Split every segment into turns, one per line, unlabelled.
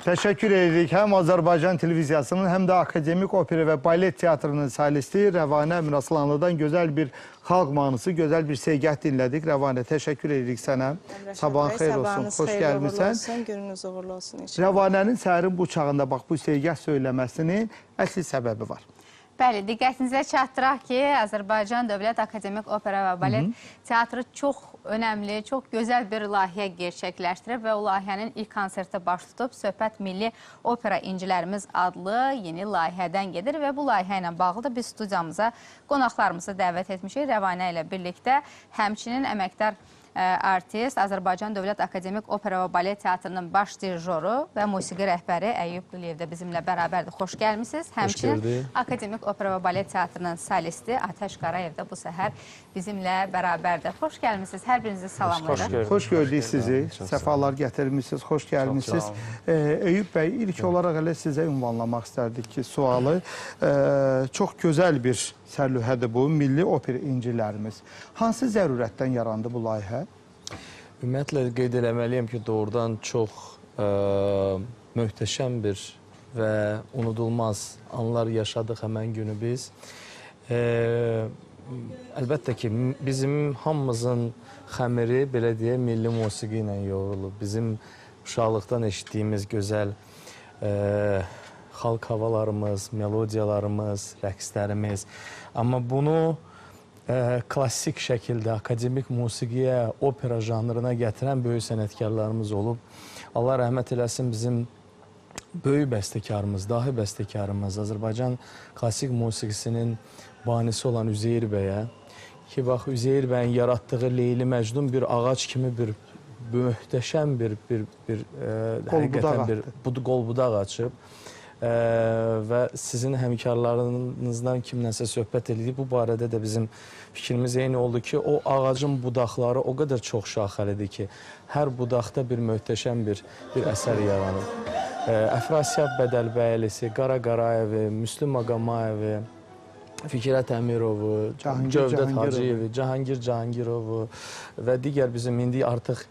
Təşəkkür edirik həm Azərbaycan televiziyasının, həm də Akademik Opera və Balet Teatrının solisti Rəvanə Əmiraslanlıdan gözəl bir xalq mahnısı, gözəl bir segah dinlədik. Rəvanə, təşəkkür edirik sənə. Sabahın xeyir olsun, xoş gəlmişsən.
Gününüz uğurlu olsun.
Rəvanənin səhərin bu çağında bax bu segah söyləməsinin əsl səbəbi var.
Bəli, diqqətinizə çatdıraq ki, Azərbaycan Dövlət Akademik Opera və Balet Teatrı çox önəmli, çox gözəl bir layihə gerçəkləşdirib və o layihənin ilk konserti baş tutub Söhbət Milli Opera İncilərimiz adlı yeni layihədən gedir və bu layihə ilə bağlı da biz studiyamıza qonaqlarımızı dəvət etmişik. Rəvanə ilə birlikdə həmçinin əməkdar artist, Azərbaycan Dövlət Akademik Opera və Balet Teatrının baş dirijoru və musiqi rəhbəri Əyyub Quliyev də bizimlə bərabərdir. Xoş gəlmişsiniz. Həmçinin Akademik Opera və Balet Teatrının solisti Atəş Qarayev də bu səhər bizimlə bərabərdir. Xoş gəlmişsiniz. Hər birinizi salamlayırıq.
Xoş gördük sizi. Səfalar gətirmişsiniz. Xoş gəlmişsiniz. Əyyub bəy, ilk olaraq elə sizə ünvanlamaq istərdik ki, sualı. Çox gözəl bir sərlühədir bu, milli opera incilərimiz. Hansı zərurətdən yarandı bu layihə?
Ümumiyyətlə, qeyd eləməliyəm ki, doğrudan çox möhtəşəm bir və unudulmaz anlar yaşadıq həmən günü biz. Əlbəttə ki, bizim hamımızın xəmiri, belə deyə, milli musiqi ilə yoğrulub. Bizim uşaqlıqdan eşitdiyimiz gözəl xalq havalarımız, melodiyalarımız, rəqslərimiz. Amma bunu klassik şəkildə akademik musiqiyə, opera janrına gətirən böyük sənətkarlarımız olub. Allah rəhmət eləsin, bizim böyük bəstəkarımız, dahi bəstəkarımız, Azərbaycan klassik musiqisinin banisi olan Üzeyir bəyə ki, bax, Üzeyir bəyin yaratdığı Leyli Məcnun bir ağac kimi bir möhtəşəm bir həqiqətən bir qol-budaq açıb. Və sizin həmkarlarınızdan kimlənsə söhbət edildi. Bu barədə də bizim fikrimiz eyni oldu ki, o ağacın budaqları o qədər çox şaxəlidir ki, hər budaqda bir möhtəşəm bir əsər yaranır. Əfrasiyab Bədəlbəylisi, Qara Qarayevi, Müslüm Ağamayevi, Fikrət Əmirovu, Cövdət Hacıyevi, Cahangir Cahangirovu və digər bizim indi artıq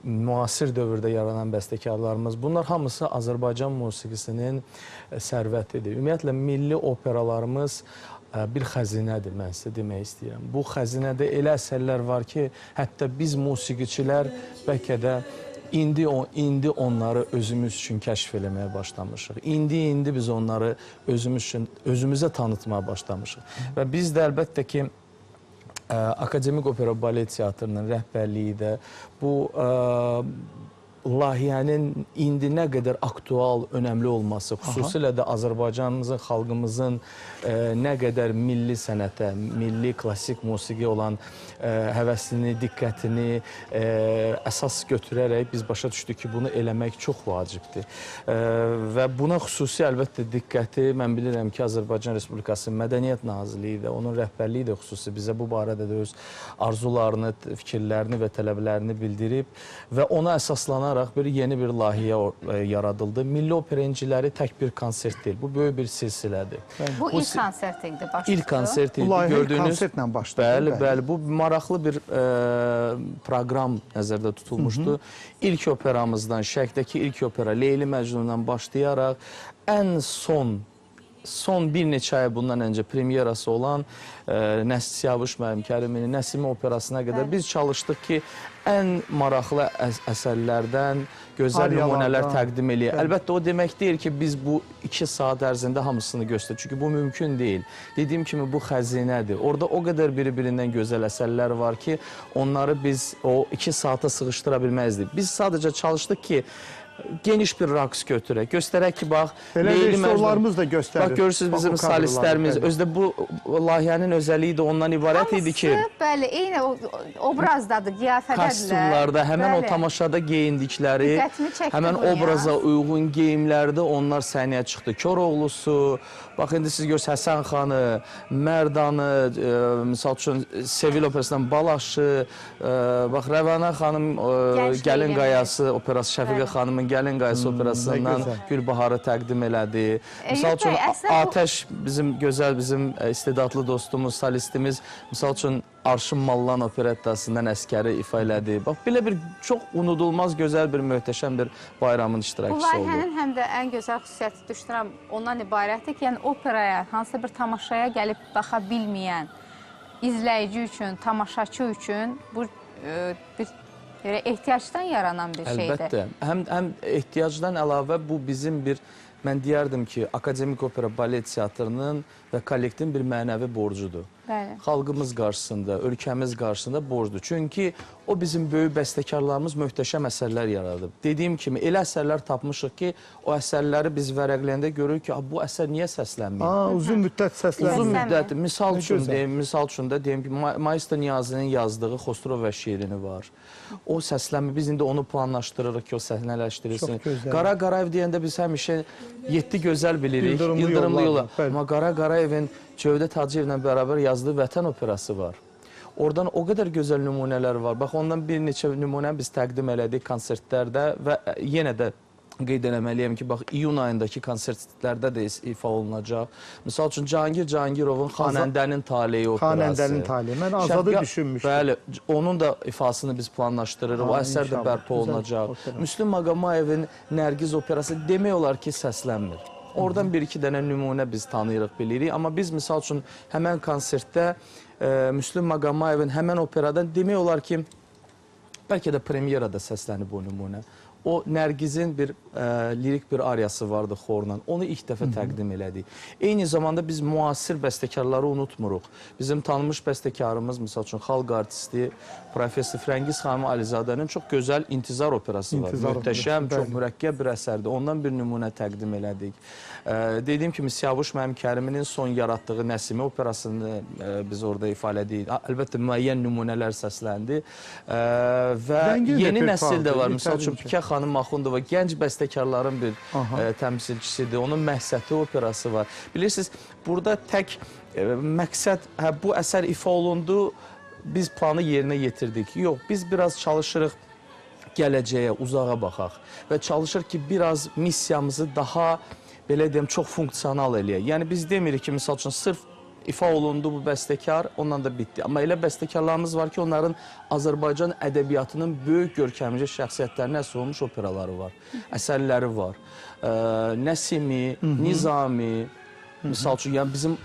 müasir dövrdə yaranan bəstəkarlarımız. Bunlar hamısı Azərbaycan musiqisinin sərvətidir. Ümumiyyətlə, milli operalarımız bir xəzinədir, mən sizə demək istəyirəm. Bu xəzinədə elə əsərlər var ki, hətta biz musiqiçilər bəlkə də İndi onları özümüz üçün kəşf eləməyə başlamışıq. İndi biz onları özümüzə tanıtmaya başlamışıq. Və biz də əlbəttə ki, Akademik Opera Balet Teatrının rəhbərliyi də bu layihənin indi nə qədər aktual, önəmli olması, xüsusilə də Azərbaycanımızın, xalqımızın nə qədər milli sənətə, milli klassik musiqi olan həvəsini, diqqətini əsas götürərək biz başa düşdük ki, bunu eləmək çox vacibdir. Və buna xüsusi əlbəttə diqqəti, mən bilirəm ki, Azərbaycan Respublikası Mədəniyyət Nazirliyi də, onun rəhbərliyi də xüsusi bizə bu barədə də öz arzularını, fikirlərini və tələblərini bildirib və ona əsaslanaraq yeni bir layihə yaradıldı. Milli opera inciləri tək bir konsert deyil. Bu böyük bir silsilədir.
Bu ilk konsert idi, baş tutdu.
İlk konsert idi.
Bu layihə konsertlə başladı.
Bəli, bu maraqlı bir proqram nəzərdə tutulmuşdu. İlk operamızdan, Şərqdəki ilk opera Leyli Məcnundan başlayaraq ən son bir neçə ay bundan öncə premyerası olan Siyavuş müəllim Kəriminin Nəsimi operasına qədər biz çalışdıq ki, ən maraqlı əsərlərdən gözəl nümunələr təqdim eləyək. Əlbəttə, o demək deyil ki, biz bu 2 saat ərzində hamısını göstərdik. Çünki bu mümkün deyil. Dediyim kimi, bu xəzinədir. Orada o qədər biri-birindən gözəl əsərlər var ki, onları biz o 2 saata sığışdıra bilməzdik. Biz sadəcə çalışdıq ki, geniş bir raks götürək. Göstərək ki, bax,
rejissorlarımız da göstərir.
Bax, görürsünüz bizim solistlərimiz. Özdə bu layihənin özəlliyi də ondan ibarət idi ki,
bəli, eyni obrazdadır, qiyafədədirlər.
Kostyumlarda, həmən o tamaşada geyindikləri, həmən obraza uyğun geyimlərdə onlar səhnəyə çıxdı. Koroğlusu, bax, indi siz görürsünüz Həsən xanı, Mərdanı, misal üçün, Sevil operasından Balaşı, bax, Rəvanə xanım, Gəlin Qayası operası, Şəfiqə xanımın Gəlin Qaysı operasından Gülbaharı təqdim elədi. Misal üçün, Atəş bizim gözəl, bizim istedadlı dostumuz, solistimiz, misal üçün Arşın Mallan operettasından Əskəri ifa elədi. Bax, belə bir çox unudulmaz, gözəl bir, möhtəşəm bir bayramın iştirakçısı oldu.
Bu layihənin həm də ən gözəl xüsusiyyəti düşünürəm ondan ibarətdir ki, yəni operaya, hansısa bir tamaşaya gəlib baxa bilməyən izləyici üçün, tamaşaçı üçün bu bir ehtiyacdan yaranan bir şeydir.
Əlbəttə. Həm ehtiyacdan əlavə bu bizim bir, mən deyərdim ki, Akademik Opera Balet Teatrının və kollektivin bir mənəvi borcudur.
Bəli.
Xalqımız qarşısında, ölkəmiz qarşısında borcdur. Çünki o bizim böyük bəstəkarlarımız möhtəşəm əsərlər yaradıb. Dediyim kimi, elə əsərlər tapmışıq ki, o əsərləri biz vərəqləyəndə görürük ki, bu əsər niyə səslənməyib?
Uzun müddət səslənmir.
Uzun müddət, misal üçün də deyim ki, Maestro Niyazinin yazdığı Xosrova şeirini var. O səslənmir, biz indi onu planlaşdırırıq ki, o səhnələşdirilsin. Qara Qarayev deyəndə biz həmişə 7 gözəl bilirik, Yıldırımlı Yola. Amma Qara Qarayevin Cövdət Hacıyevlə bərabər yazdığı Vətən operası var. Oradan o qədər gözəl nümunələr var. Bax, ondan bir neçə nümunə biz təqdim elədik konsertlərdə və yenə də qeyd eləməliyəm ki, bax, iyun ayındakı konsertlərdə də ifa olunacaq. Misal üçün, Cahangir Cahangirovun Xanəndənin Taleyi operası.
Xanəndənin Taleyi. Mən Azadı düşünmüşdüm.
Bəli, onun da ifasını biz planlaşdırırıq. O əsər də bərpa olunacaq. Müslüm Maqamayevin Nərgiz operası demək olar ki, səslənmir. Oradan bir-iki dənə nümunə biz tanıyırıq, bilirik. Amma biz, misal üçün, həmən konsertdə Müslüm Maqamayevin həmən operadan demək olar ki, bəlkə də premyerada səslənib o nümunə. O Nərgizin bir lirik bir ariyası vardı xorla. Onu ilk dəfə təqdim elədik. Eyni zamanda biz müasir bəstəkarları unutmuruq. Bizim tanınmış bəstəkarımız, misal üçün, xalq artisti, Profesor Frəngiz xanım Alizadənin çox gözəl İntizar operası var. Möhtəşəm, çox mürəkkəb bir əsərdir. Ondan bir nümunə təqdim elədik. Dediyim kimi, Siyavuş Mənim Kəriminin son yaratdığı Nəsimi operasını biz orada ifa elədik. Əlbəttə, müəyyən nümunələr səsləndi. Və yeni nəsil də var. Misal üçün, Pikə xanım Maxundova gənc bəstəkarların bir təmsilçisidir. Onun Məhsəti operası var. Bilirsiniz, burada tək məqsəd, bu əsər ifa olundu, biz planı yerinə yetirdik. Yox, biz biraz çalışırıq gələcəyə, uzağa baxaq və çalışırıq ki, biraz missiyamızı daha, belə deyəm, çox funksional eləyək. Yəni, biz demirik ki, misal üçün, sırf ifa olundu bu bəstəkar, ondan da bitdi. Amma elə bəstəkarlarımız var ki, onların Azərbaycan ədəbiyyatının böyük görkəmli şəxsiyyətlərinə əsr olmuş operaları var, əsərləri var. Nəsimi, Nizami, misal üçün, yəni bizim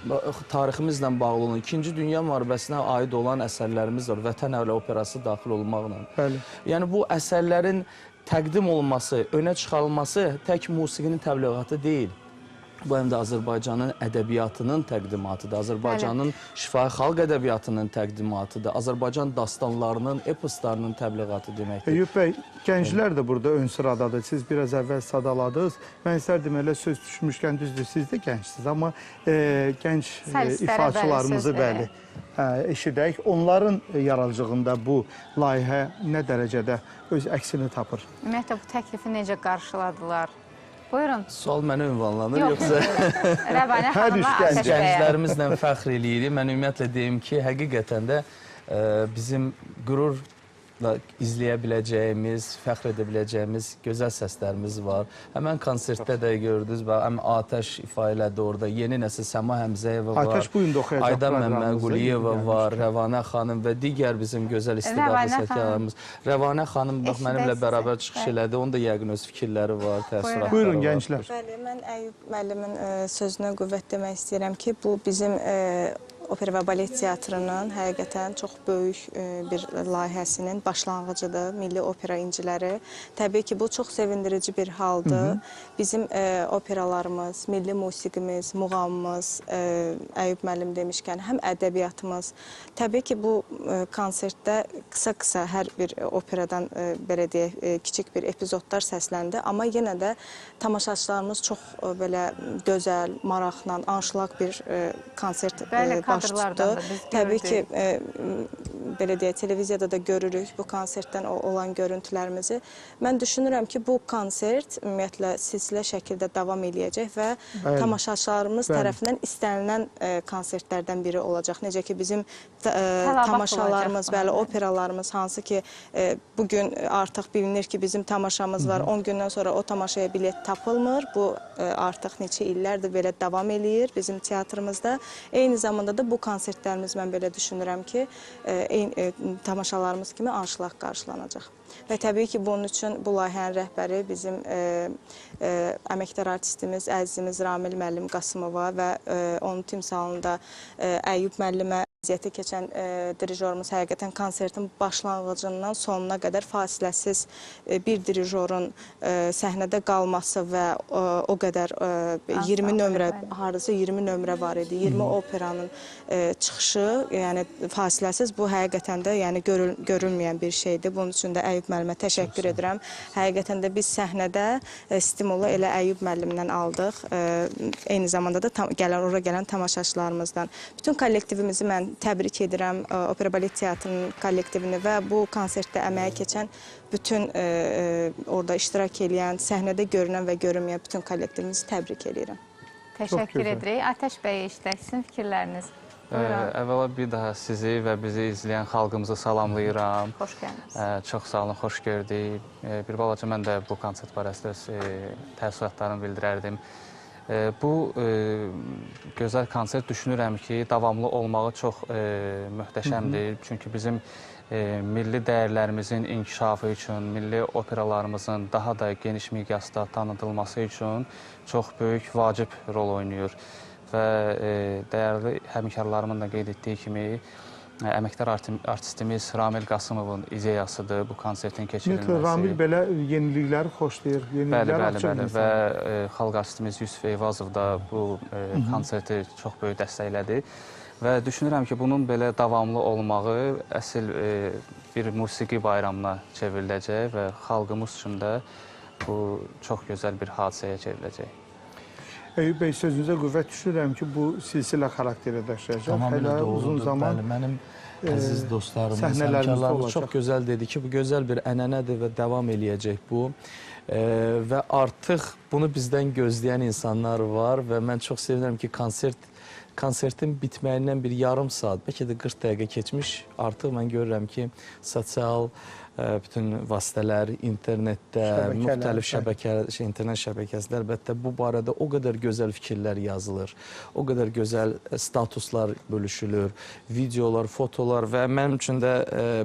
tariximizlə bağlı olan, 2-ci Dünya müharibəsinə aid olan əsərlərimiz var, Vətən Əhli operası daxil olmaqla. Yəni, bu əsərlərin təqdim olunması, önə çıxarılması tək musiqinin təbliğatı deyil. Bu həm də Azərbaycanın ədəbiyyatının təqdimatıdır, Azərbaycanın şifahi xalq ədəbiyyatının təqdimatıdır, Azərbaycan dastanlarının, eposlarının təbliğatı deməkdir.
Eyüp bəy, gənclər də burada ön sıradadır. Siz biraz əvvəl sadaladınız. Mən istərdim elə söz düşmüşkən, düzdür, siz də gəncsiniz, amma gənc ifaçılarımızı bəli eşidək. Onların yaradıcılığında bu layihə nə dərəcədə öz əksini tapır?
Ümumiyyətlə, bu təklifi necə qarşıladılar? Buyurun.
Sual mənə ünvanlanır, yoxsa?
Rəvanə xanıma Atəş bəyə.
Gənclərimizlə fəxr eləyirik. Mən ümumiyyətlə deyim ki, həqiqətən də bizim qürurla izləyə biləcəyimiz, fəxr edə biləcəyimiz gözəl səslərimiz var. Həmən konsertdə də gördünüz, həm Atəş ifa elədi orada, yeni nəsil Səma Həmzəyeva var.
Atəş bu gün də oxuyacaq.
Aydan Məmmədquliyeva var, Rəvanə xanım və digər bizim gözəl istedadlı səslərimiz. Rəvanə xanım mənimlə bərabər çıxış elədi, onun da yəqin öz fikirləri var, təəssüratları var.
Buyurun, gənclər.
Bəli, mən Əyyub müəllimin sözünə qüvvət demək istəyirəm ki, bu bizim Opera və Balet Teatrının həqiqətən çox böyük bir layihəsinin başlanğıcıdır, Milli Opera İnciləri. Təbii ki, bu çox sevindirici bir haldır. Bizim operalarımız, milli musiqimiz, muğamımız, Əyyub müəllim demişkən, həm ədəbiyyatımız. Təbii ki, bu konsertdə qısa-qısa hər bir operadan, belə deyək, kiçik bir epizodlar səsləndi. Amma yenə də tamaşaçılarımız çox belə gözəl, maraqla, anşlaq bir konsert başladı.
kadrlardan da biz
Təbii ki,
gördük.
belə deyək, televiziyada da görürük bu konsertdən olan görüntülərimizi. Mən düşünürəm ki, bu konsert ümumiyyətlə silsilə şəkildə davam eləyəcək və tamaşaçılarımız tərəfindən istənilən konsertlərdən biri olacaq. Necə ki, bizim tamaşalarımız, bəli, operalarımız, hansı ki, bugün artıq bilinir ki, bizim tamaşamız var. 10 gündən sonra o tamaşaya bilet tapılmır. Bu artıq neçə illərdir belə davam eləyir bizim teatrımızda. Eyni zamanda da bu konsertlərimiz mən belə düşünürəm ki, tamaşalarımız kimi anşlaq qarşılanacaq. Və təbii ki, bunun üçün bu layihənin rəhbəri bizim əməkdar artistimiz, əzizimiz Ramil müəllim Qasımova və onun timsalında Əyyub müəllimə əziyyəti keçən dirijorumuz həqiqətən konsertin başlanğıcından sonuna qədər fasiləsiz bir dirijorun səhnədə qalması və o qədər 20 nömrə, hardasa 20 nömrə var idi, 20 operanın çıxışı, yəni fasiləsiz, bu həqiqətən də yəni görülməyən bir şeydir. Bunun üçün də Əyyub müəllimə təşəkkür edirəm. Həqiqətən də biz səhnədə stimulu elə Əyyub müəllimdən aldıq. Eyni zamanda da ora gələn tamaşaçılarımızdan. Bütün kollektivimizi mən təbrik edirəm, Opera Balet Teatrının kollektivini və bu konsertdə əməyə keçən bütün orada iştirak edən, səhnədə görünən və görünməyən bütün kollektivimizi təbrik edirəm.
Təşəkkür edirik. Atəş bəy, işlək sizin fikirləriniz.
Əvvəla bir daha sizi və bizi izləyən xalqımızı salamlayıram.
Xoş gəldiniz.
Çox sağ olun, xoş gördük. Bir balaca mən də bu konsert barəsində təəssüratlarımı bildirərdim. Bu gözəl konsert düşünürəm ki, davamlı olmağı çox möhtəşəmdir. Çünki bizim milli dəyərlərimizin inkişafı üçün, milli operalarımızın daha da geniş miqyasda tanıdılması üçün çox böyük vacib rol oynayır. Və dəyərli həmkarlarımın da qeyd etdiyi kimi, əməkdar artistimiz Ramil Qasımovun ideyasıdır bu konsertin keçirilməsi.
Ramil belə yenilikləri xoşlayır, yenilikləri açıq
insan. Və xalq artistimiz Yusuf Eyvazov da bu konserti çox böyük dəstəklədi. Və düşünürəm ki, bunun belə davamlı olmağı əsl bir musiqi bayramına çevriləcək və xalqımız üçün də bu çox gözəl bir hadisəyə çevriləcək.
Əyyub bəy, sözünüzə qüvvət düşünürəm ki, bu silsilə xarakteri daşıyacaq.
Tamamilə doğrudur. Bəli, mənim əziz dostlarımız, həmkarlarımız çox gözəl dedi ki, bu gözəl bir ənənədir və davam eləyəcək bu. Və artıq bunu bizdən gözləyən insanlar var və mən çox sevinirəm ki, konsertin bitməyindən bir yarım saat, bəlkə də 40 dəqiqə keçmiş, artıq mən görürəm ki, sosial bütün vasitələr, internetdə, müxtəlif internet şəbəkəsində əlbəttə bu barədə o qədər gözəl fikirlər yazılır, o qədər gözəl statuslar bölüşülür, videolar, fotolar və mənim üçün də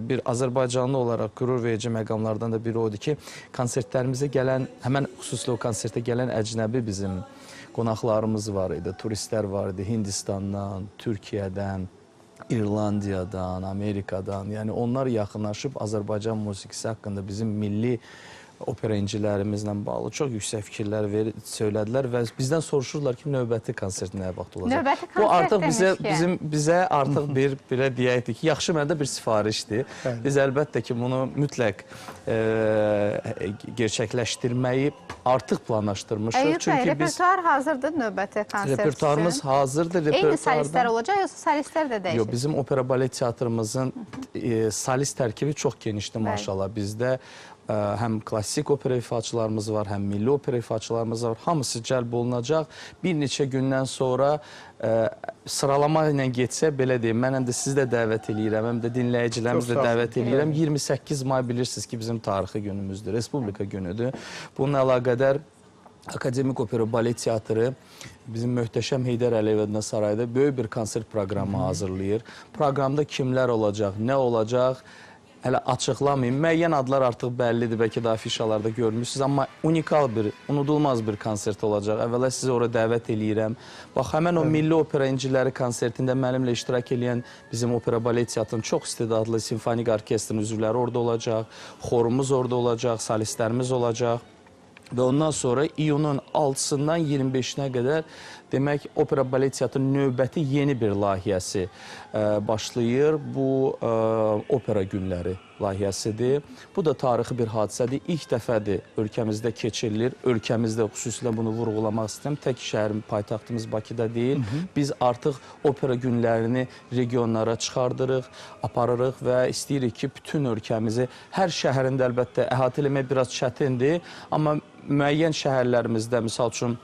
bir Azərbaycanlı olaraq qürur verici məqamlardan da biri odur ki, konsertlərimizə gələn, həmən xüsusilə o konsertə gələn əcnəbi bizim qonaqlarımız var idi, turistlər var idi Hindistandan, Türkiyədən, İrlandiyadan, Amerikadan, yəni onlar yaxınlaşıb Azərbaycan musiqisi haqqında bizim milli opera incilərimizlə bağlı çox yüksək fikirlər söylədilər və bizdən soruşurlar ki, növbəti konsert nəyə vaxt olacaq?
Növbəti konsert
bu artıq bizə artıq bir belə deyəkdir ki, yaxşı məndə bir sifarişdir. Biz əlbəttə ki, bunu mütləq gerçəkləşdirməyi artıq planlaşdırmışıq.
Əyyub bəy, repertuar hazırdır növbəti konsert üçün?
Repertuarımız hazırdır.
Eyni solistlər olacaq, yoxsa solistlər də dəyişir?
Yox, bizim Opera Balet Teatrımızın solist tərkibi çox genişdir maşallah. Bizdə həm klassik opera ifaçılarımız var, həm milli opera ifaçılarımız var. Hamısı cəlb olunacaq. Bir neçə gündən sonra sıralama ilə getsə, belə deyim, mən həm də sizi də dəvət edirəm, həm də dinləyicilərimizi də dəvət edirəm. 28 may bilirsiniz ki, bizim tarixi günümüzdür, Respublika günüdür. Bununla əlaqədar Akademik Opera Balet Teatrı bizim möhtəşəm Heydər Əliyev adına sarayda böyük bir konsert proqramı hazırlayır. Proqramda kimlər olacaq, nə olacaq? Hələ açıqlamayayım. Müəyyən adlar artıq bəllidir, bəlkə də afişalarda görmüşsünüz, amma unikal bir, unudulmaz bir konsert olacaq. Əvvəla sizi ora dəvət eləyirəm. Bax, həmən o milli opera inciləri konsertində mənimlə iştirak edən bizim Opera Balet Teatrının çox istedadlı simfonik orkestrin üzvləri orada olacaq, xorumuz orada olacaq, solistlərimiz olacaq. Və ondan sonra iyunun 6-sından 25-nə qədər demək Opera Balet Teatrının növbəti yeni bir layihəsi başlayır. Bu opera günləri layihəsidir. Bu da tarixi bir hadisədir. İlk dəfədir ölkəmizdə keçirilir. Ölkəmizdə xüsusilə bunu vurğulamaq istəyirəm. Tək şəhərin paytaxtımız Bakıda deyil. Biz artıq opera günlərini regionlara çıxardırıq, aparırıq və istəyirik ki, bütün ölkəmizi hər şəhərində əlbəttə əhatə eləmək biraz çətindir. Amma müəyyən şəhərlərimizdə, misal üçün,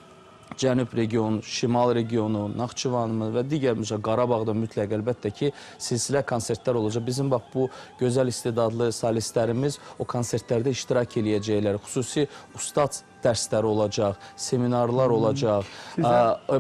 Cənub regionu, Şimal regionu, Naxçıvanımız və digər Qarabağda mütləq əlbəttə ki, silsilə konsertlər olacaq. Bizim bax bu gözəl istedadlı solistlərimiz o konsertlərdə iştirak eləyəcəklər. Xüsusi ustad dərsləri olacaq, seminarlar olacaq,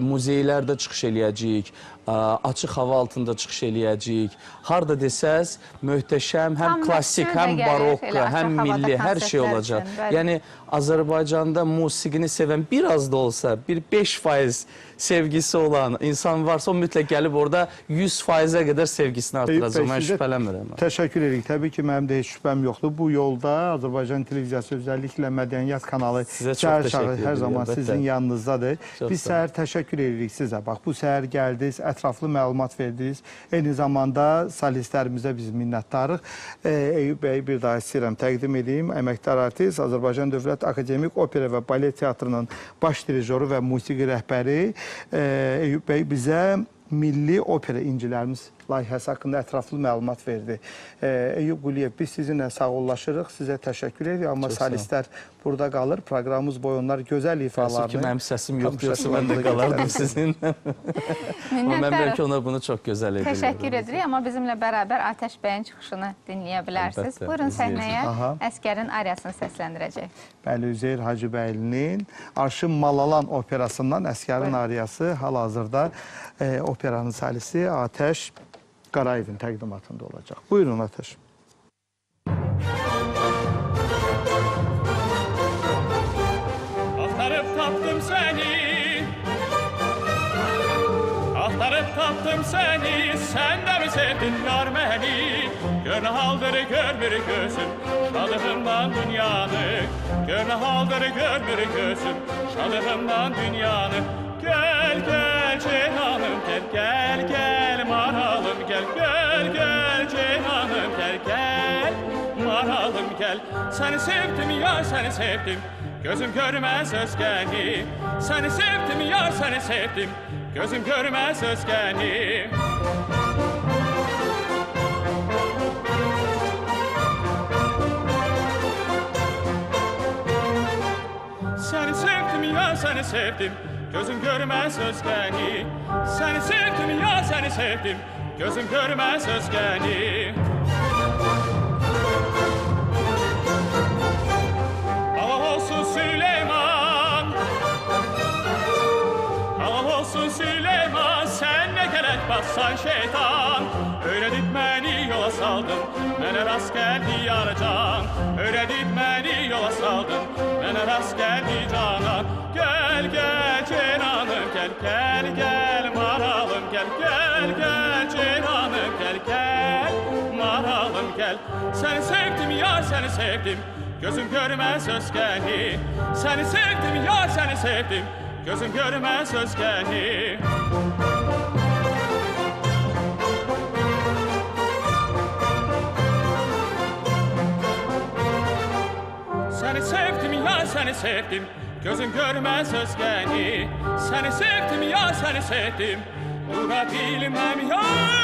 muzeylərdə çıxış eləyəcəyik, açıq hava altında çıxış eləyəcəyik. Harda desəz, möhtəşəm, həm klassik, həm barokka, həm milli, hər şey olacaq. Yəni, Azərbaycanda musiqini sevən biraz da olsa, bir 5% sevgisi olan insan varsa, o mütləq gəlib orada 100%-ə qədər sevgisini artıracaq. Mən şübhələnmirəm.
Təşəkkür edirik. Təbii ki, mənim də heç şübhəm yoxdur. Bu yolda Azərbaycan televiziyası, özəlliklə Mədəniyyət kanalı hər zaman sizin yanınızdadır. Biz səhər təşəkkür edirik sizə. Bax, bu səhər gəldiniz, ətraflı məlumat verdiniz. Eyni zamanda solistlərimizə biz minnətdarıq. Eyüp bəy bir daha istəyirəm təqdim edeyim. Əməkdar artist, Azərbaycan Dövlət Akademik Opera və Balet Teatrının baş dirijoru və musiqi rəhbəri Eyüp bəy bizə milli opera incilərimiz layihəsi haqqında ətraflı məlumat verdi. Eyüp Quliyev, biz sizinlə sağollaşırıq, sizə təşəkkür edirik, amma solistlər burada qalır. Proqramımız boyu onlar gözəl ifalarını...
Təəssüf ki, mənim səsim yoxdur, mən də qalardım sizinlə. Amma mən bəlkə ona bunu çox gözəl edirəm.
Təşəkkür edirik, amma bizimlə bərabər Atəş bəyin çıxışını dinləyə bilərsiniz. Buyurun səhnəyə Əskərin ariyasını səsləndirəcək.
Bəli, Üzeyir Hacıbəylinin Arşın Malalan operasından Əskərin ariyası hal-hazırda operanın solisti Atəş Qarayevin təqdimatında olacaq. Buyurun, Atəş.
Axtarıb tapdım səni, axtarıb tapdım səni, sən də mi sevdin yar məni? Gör nə haldır, gör bir gözüm, şadlığımdan dünyanı. Gör nə haldır, gör bir gözüm, şadlığımdan dünyanı. Gəl, gəl ceyhanım, gəl, gəl, gəl maralım, gəl, gəl, gəl ceyhanım, gəl, gəl maralım, gəl. Səni sevdim, yar, səni sevdim, gözüm görməz özgəni. Səni sevdim, yar, səni sevdim, gözüm görməz özgəni. Səni sevdim, yar, səni sevdim, gözüm görməz özgəni. Səni sevdim, ya səni sevdim, gözüm görməz özgəni. Allah olsun Süleyman, Allah olsun Süleyman, sən nə gələk bassan şeytan. Öyrədib məni yola saldın, mənə rast gəldi yarıcan. Öyrədib məni yola saldın, mənə rast gəldi canan. Gəl, gəl ceyranım, gəl, gəl, gəl maralım, gəl, gəl, gəl ceyranım, gəl, gəl maralım, gəl. Səni sevdim, yar, səni sevdim, gözüm görməz özgəni. Səni sevdim, yar, səni sevdim, gözüm görməz özgəni. Səni sevdim, yar, səni sevdim, gözüm görməz özgəni. Səni sevdim, yar, səni sevdim, dura bilməm, yar.